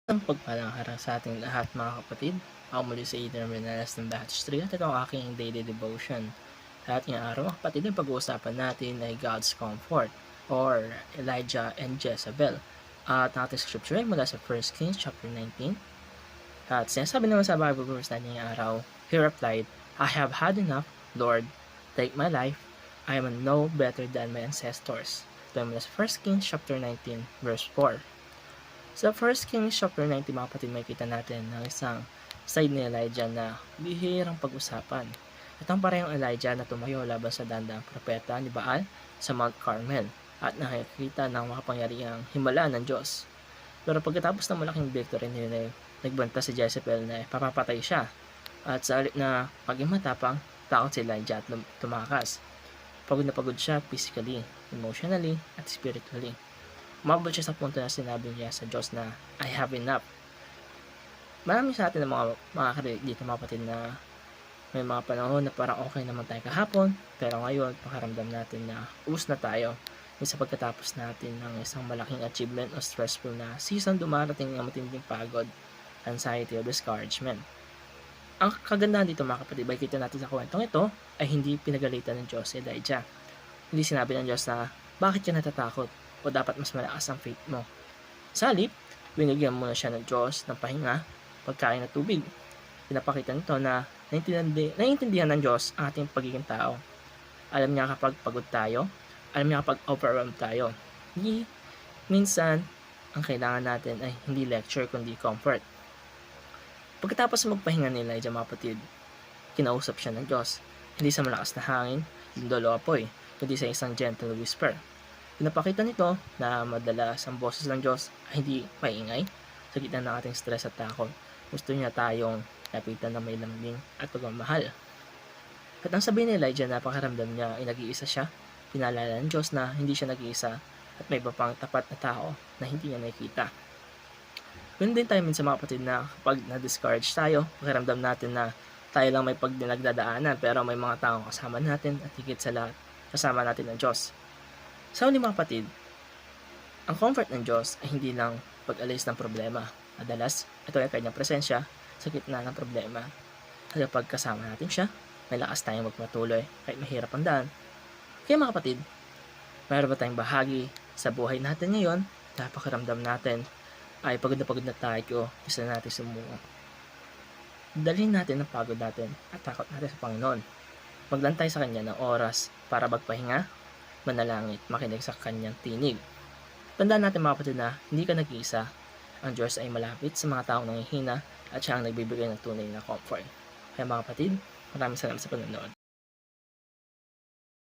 Ang pagpalang araw sa ating lahat mga kapatid. Ako muli si Adrian Renares ng Batch 3 at ito ang aking daily devotion. Sa ating araw mga kapatid, ang pag-uusapan natin ay God's Comfort or Elijah and Jezebel. At ang ating scripture ay mula sa 1 Kings chapter 19. At sinasabi naman sa Bible verse natin ngayong araw, he replied, I have had enough, Lord, take my life. I am no better than my ancestors. Ito ay mula sa 1 Kings chapter 19 verse 4. Sa 1 Kings chapter 19 mga kapatid, makikita natin ng isang side ni Elijah na bihirang pag-usapan. At ang parehong Elijah na tumayo laban sa dandaang propeta ni Baal sa Mount Carmel at nakikita ng makapangyarihang himala ng Diyos. Pero pagkatapos ng malaking victory nila, nagbanta si Jezebel na papapatay siya. At sa halip na maging matapang, takot si Elijah at tumakas. Pagod na pagod siya physically, emotionally, at spiritually. Umabot siya sa punto na sinabi niya sa Diyos na I have enough. Marami sa atin ng mga dito mga kapatid na may mga panahon na parang okay naman tayo kahapon, pero ngayon pakaramdam natin na ubos na tayo. Sa pagkatapos natin ng isang malaking achievement o stressful na season, dumarating ng matinding pagod, anxiety o discouragement. Ang kagandahan dito mga kapatid, ay kita natin sa kwentong ito ay hindi pinagalitan ng Diyos si Elijah. Hindi sinabi ng Diyos na bakit ka natatakot o dapat mas malakas ang faith mo. Sa halip, binigyan muna siya ng Diyos ng pahinga, pagkain at tubig. Pinapakita nito na naiintindihan ng Diyos ang ating pagiging tao. Alam niya kapag pagod tayo, alam niya kapag overwhelmed tayo. Hindi minsan ang kailangan natin ay hindi lecture kundi comfort. Pagkatapos magpahinga ni Elijah mga kapatid, kinausap siya ng Diyos. Hindi sa malakas na hangin, lindol o apoy, kundi sa isang gentle whisper. Pinapakita nito na madalas ang boses ng Diyos ay hindi maingay sa gitna ng ating stress at takot. Gusto niya tayong lapitan ng may lambing at pagmamahal. At ang sabi ni Elijah na pakaramdam niya ay nag-iisa siya, pinaalala ng Diyos na hindi siya nag-iisa at may iba pang tapat na tao na hindi niya nakikita. Ganun din tayo minsan mga kapatid na kapag na-discourage tayo, pakiramdam natin na tayo lang may pagdinagdadaanan pero may mga taong kasama natin at higit sa lahat, kasama natin ang Diyos. Sa huli mga kapatid, ang comfort ng Diyos ay hindi lang pag-alis ng problema. Madalas, ito ay kanyang presensya sa gitna ng problema. At kapag kasama natin siya, may lakas tayong magpatuloy kahit mahirap ang daan. Kaya mga kapatid, mayroon ba tayong bahagi sa buhay natin ngayon na pakiramdam natin ay pagod na tayo, gusto na natin sumuko. Dalhin natin ang pagod natin at takot natin sa Panginoon. Maglantay sa Kanya ng oras para magpahinga, manalangit, makinig sa Kanyang tinig. Tandaan natin mga kapatid na hindi ka nag-iisa. Ang Diyos ay malapit sa mga taong nanghihina at siya ang nagbibigay ng tunay na comfort. Kaya mga kapatid, maraming salamat sa panonood.